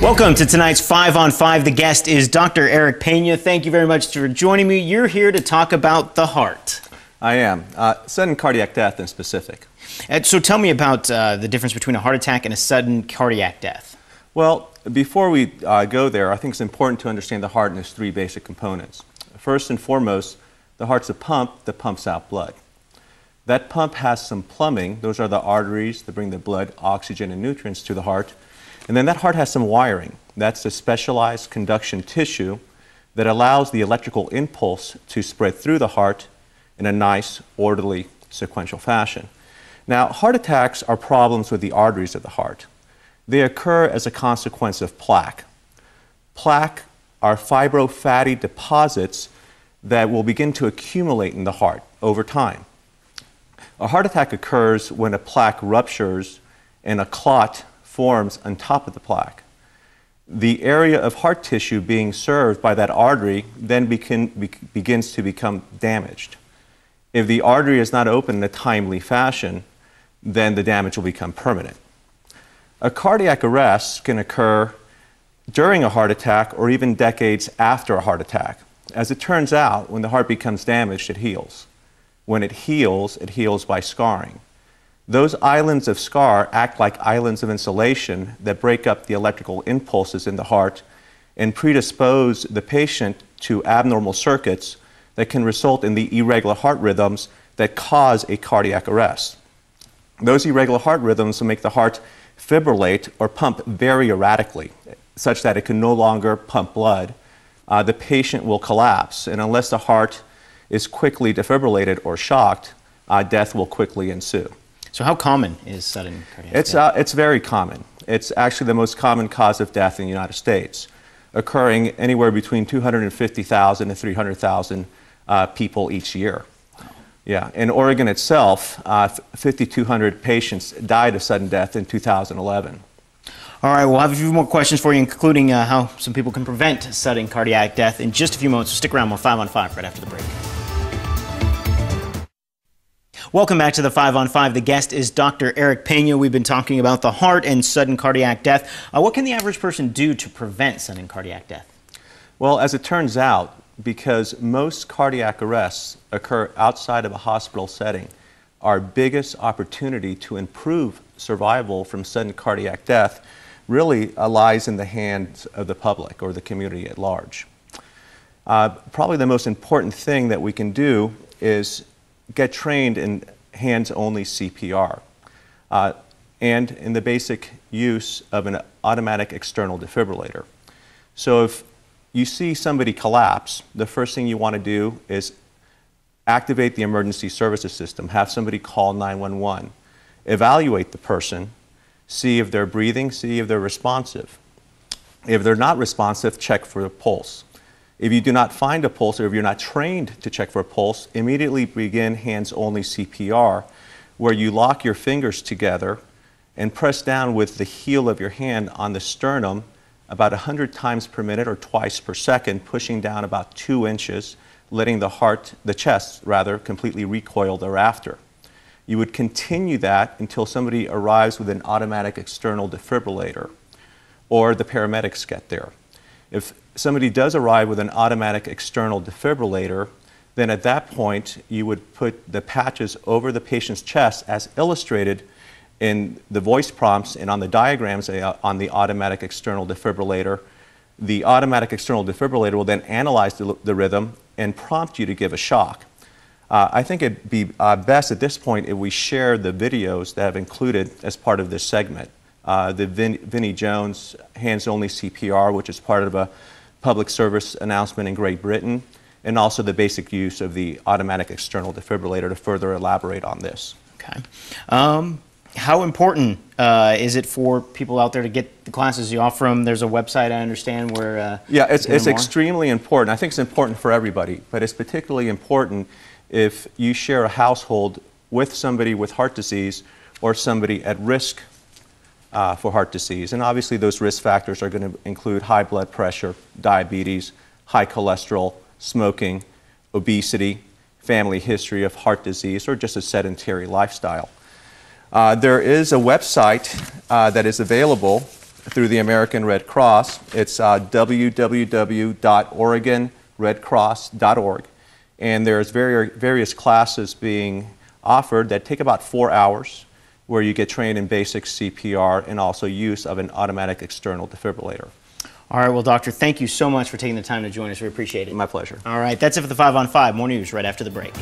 Welcome to tonight's 5 on 5. The guest is Dr. Eric Pena. Thank you very much for joining me. You're here to talk about the heart. I am. Sudden cardiac death in specific. So tell me about the difference between a heart attack and a sudden cardiac death. Well, before we go there, I think it's important to understand the heart in its three basic components. First and foremost, the heart's a pump that pumps out blood. That pump has some plumbing. Those are the arteries that bring the blood, oxygen, and nutrients to the heart. And then that heart has some wiring. That's the specialized conduction tissue that allows the electrical impulse to spread through the heart in a nice, orderly, sequential fashion. Now, heart attacks are problems with the arteries of the heart. They occur as a consequence of plaque. Plaque are fibrofatty deposits that will begin to accumulate in the heart over time. A heart attack occurs when a plaque ruptures and a clot forms on top of the plaque. The area of heart tissue being served by that artery then begins to become damaged. If the artery is not open in a timely fashion, then the damage will become permanent. A cardiac arrest can occur during a heart attack or even decades after a heart attack. As it turns out, when the heart becomes damaged, it heals. When it heals by scarring. Those islands of scar act like islands of insulation that break up the electrical impulses in the heart and predispose the patient to abnormal circuits that can result in the irregular heart rhythms that cause a cardiac arrest. Those irregular heart rhythms will make the heart fibrillate or pump very erratically, such that it can no longer pump blood. The patient will collapse, and unless the heart is quickly defibrillated or shocked, death will quickly ensue. So how common is sudden cardiac death? It's very common. It's actually the most common cause of death in the United States, occurring anywhere between 250,000 to 300,000 people each year. Yeah, in Oregon itself, 5,200 patients died of sudden death in 2011. All right, we'll have a few more questions for you, including how some people can prevent sudden cardiac death in just a few moments. So stick around, more 5 on 5 right after the break. Welcome back to the 5 on 5. The guest is Dr. Eric Pena. We've been talking about the heart and sudden cardiac death. What can the average person do to prevent sudden cardiac death? Well, as it turns out, because most cardiac arrests occur outside of a hospital setting, our biggest opportunity to improve survival from sudden cardiac death really lies in the hands of the public or the community at large. Probably the most important thing that we can do is get trained in hands-only CPR and in the basic use of an automatic external defibrillator. So if you see somebody collapse, the first thing you want to do is activate the emergency services system, have somebody call 911, evaluate the person, see if they're breathing, see if they're responsive. If they're not responsive, check for a pulse. If you do not find a pulse, or if you're not trained to check for a pulse, immediately begin hands-only CPR, where you lock your fingers together and press down with the heel of your hand on the sternum about 100 times per minute or twice per second, pushing down about 2 inches, letting the chest completely recoil thereafter. You would continue that until somebody arrives with an automatic external defibrillator or the paramedics get there. If somebody does arrive with an automatic external defibrillator, then at that point you would put the patches over the patient's chest as illustrated in the voice prompts and on the diagrams on the automatic external defibrillator. The automatic external defibrillator will then analyze the rhythm and prompt you to give a shock. I think it'd be best at this point if we share the videos that I've included as part of this segment. The Vinnie Jones hands-only CPR, which is part of a public service announcement in Great Britain, and also the basic use of the automatic external defibrillator to further elaborate on this. Okay. How important is it for people out there to get the classes you offer them? There's a website, I understand, where... yeah, it's extremely important. I think it's important for everybody, but it's particularly important if you share a household with somebody with heart disease or somebody at risk for heart disease. And obviously those risk factors are going to include high blood pressure, diabetes, high cholesterol, smoking, obesity, family history of heart disease, or just a sedentary lifestyle. There is a website that is available through the American Red Cross. It's www.oregonredcross.org. And there's various classes being offered that take about 4 hours, where you get trained in basic CPR and also use of an automatic external defibrillator. All right, well, Doctor, thank you so much for taking the time to join us. We appreciate it. My pleasure. All right, that's it for the 5 on 5. More news right after the break.